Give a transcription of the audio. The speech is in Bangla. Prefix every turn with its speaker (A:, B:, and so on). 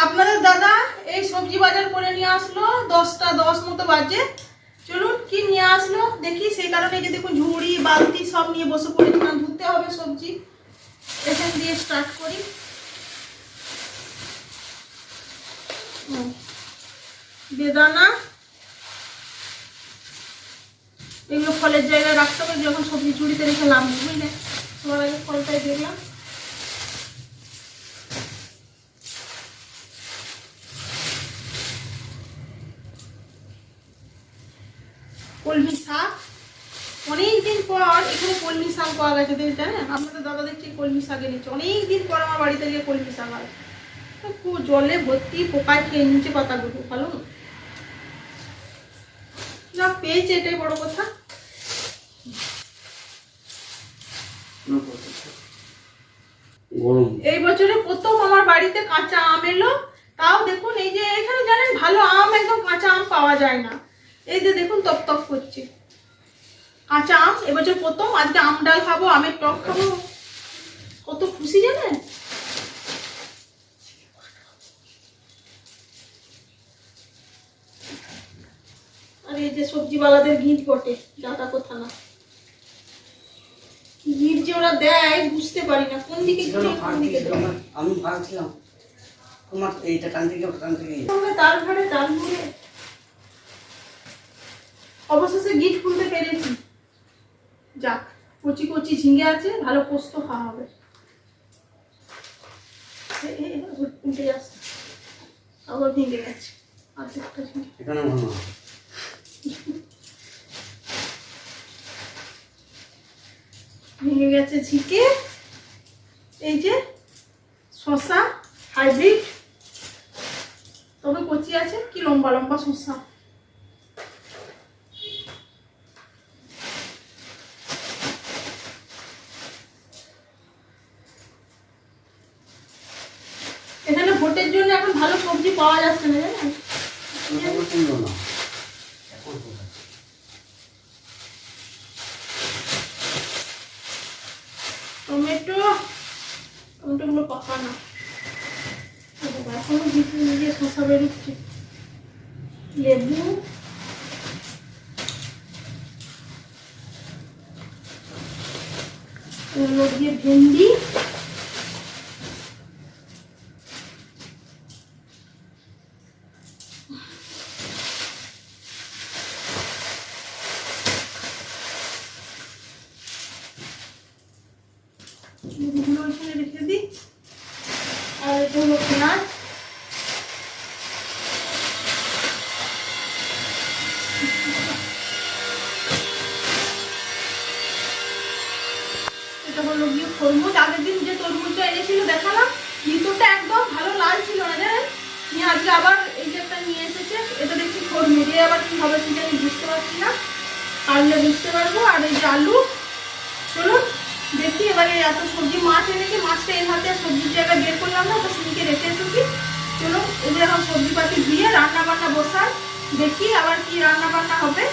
A: আপনাদের দাদা এই সবজি বাজার করে নিয়ে আসলো 10টা 10 মতো বাজে। চলুন কি নিয়ে আসলো দেখি। সেই কারণে যে দেখুন ঝুড়ি বালতি সব নিয়ে বসে পড়েছিলাম, ধুতে হবে সবজি। এখান দিয়ে স্টার্ট করি। বেদানা, এগুলো ফলের জায়গায় রাখতে হবে, যখন সবজি ঝুড়িতে রেখে লাভ বুঝলে। সবার আগে ফলটাই দেখলাম। কলমি শাক, অনেকদিন পর এখানে কলমি শাক পাওয়া গেছে জানেন। আপনাদের দাদা দেখছি কলমি শাক এনেছে, অনেকদিন পর আমার বাড়িতে গিয়ে কলমি শাক হয়। জলে ভর্তি, পোকায় খেয়ে নিচে পাতাগুলো, ভালো না পেয়েছে, এটাই বড় কথা। এই বছরে প্রথম আমার বাড়িতে কাঁচা আম এলো। তাও দেখুন এই যে এখানে জানেন ভালো আম, একদম কাঁচা আম পাওয়া যায় না। এই যে দেখুন তপ তপ করছে কাঁচা আম, এবছর প্রথম। আজকে আম ডাল খাবো, আমের টক খাবো, কত খুশি জানেন। আর এই যে সবজিওয়ালাদের গিট বটে, যাতা কোথা না গিট যে ওরা দেয় বুঝতে পারি না কোন দিকে কোন দিকে দেয়।
B: আমি ভাবছিলাম তোমার এইটা টান থেকে টান থেকে
A: তার ঘরে তার ঘরে অবশেষে গিট খুলতে পেরেছি। যাক, কচি কচি ঝিঙে আছে, ভালো পোস্ত খাওয়া হবে। উল্টে যাচ্ছে, আবার ভেঙে গেছে অর্ধেকটা ঝিঙে।
B: এখানে ভালো
A: ভেঙে গেছে ঝিঙে। এই যে শসা হাইব্রিড, তবে কচি আছে, কি লম্বা লম্বা শসা। এখানে ভোটের জন্য এখন ভালো সবজি পাওয়া যাচ্ছে না জানেন। টমেটো, টমেটোগুলো পাকা না, এখনো ভিতরে নিজে শসা বেরোচ্ছে। লেবু, এগুলো দিয়ে ভেন্ডি, এগুলো এখানে রেখে দিই। আর এটা হলো পেঁয়াজ, এটা হলো গিয়ে তরমুজ। আগের দিন যে তরমুজটা এনেছিল দেখালাম, ভিতরটা একদম ভালো লাল ছিল না জানেন। নিয়ে আজকে আবার এই যে একটা নিয়ে এসেছে, এটা দেখছি তরমুজ। এ আবার কি হবে কি জানি বুঝতে পারছি না, কাটলে বুঝতে পারবো। আর এই যে আলু। চলুন দেখি এবারে এত সবজি, মাছ এনেছি, মাছটা এর হাতে সবজির জায়গায় বের করলাম না, তো সিমকে রেখে এসেছি। চলুন এই যে এখন সবজি পাতি ধুয়ে রান্না বান্না বসাই, দেখি আবার কি রান্না বান্না হবে।